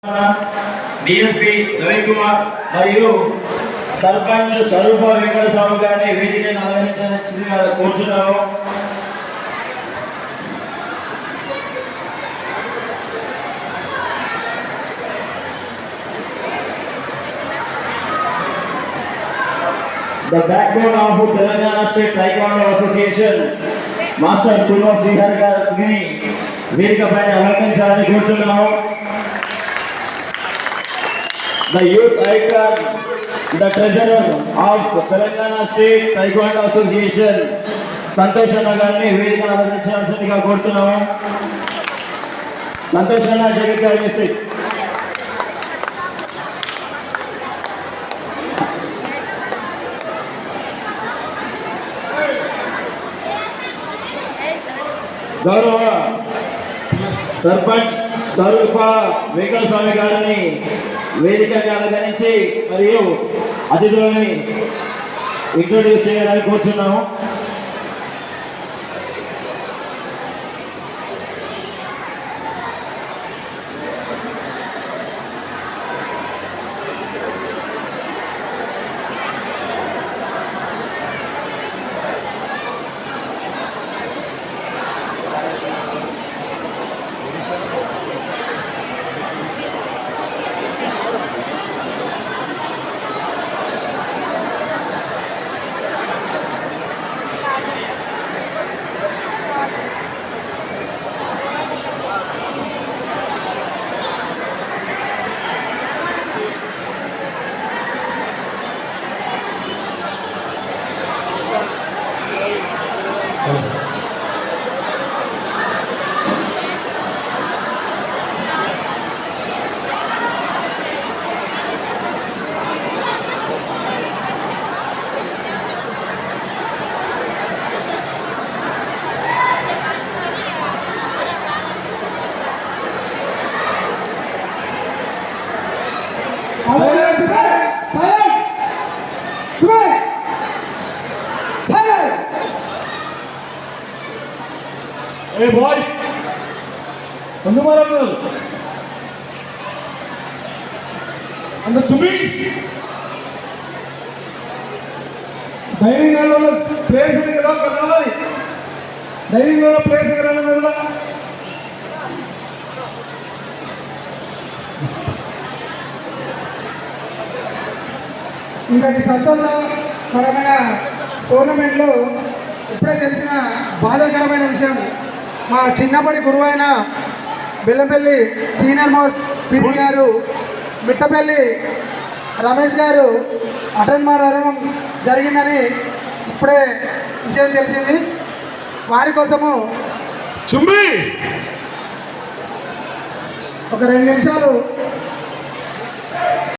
DSP Ravikumar మరియు సర్పంచ్ స్వరూప వెంకట స్వామి గారిని వేదికను అలంకరించాల్సిందిగా కోరుచున్నాము. The backbone of Telangana State Taekwondo Association, Master Tulva Srihari గారిని వేదిక పైన అలంకరించాలని కోరుతున్నాము. The youth icon, the treasurer of Telangana State Taekwondo Association, Santosh అన్న గారిని వేదికను అలంకరించాల్సిందిగా కోరుతున్నాము. సంతోష్ అన్న జగిత్యాల గౌరవ సర్పంచ్ స్వరూప వెంకట స్వామి గారిని వేదికగా అలంకరించి మరియు అతిథులని ఇంట్రొడ్యూస్ చేయాలని కోరుచున్నాము. Hey boys, under marathon, under chubby, dining hall place is the lock kanali, dining hall place is the lock. ఇంతటి సంతోషకరమైన టోర్నమెంట్లో ఇప్పుడే తెలిసిన బాధాకరమైన విషయం, మా చిన్నప్పటి గురువైన బెల్లంపల్లి సీనియర్ మోస్ట్ పిటి గారు మిట్టపల్లి రమేష్ గారు అటెండ్ మారడం జరిగిందని ఇప్పుడే విషయం తెలిసింది. వారి కోసము చుంబి ఒక 2 నిమిషాలు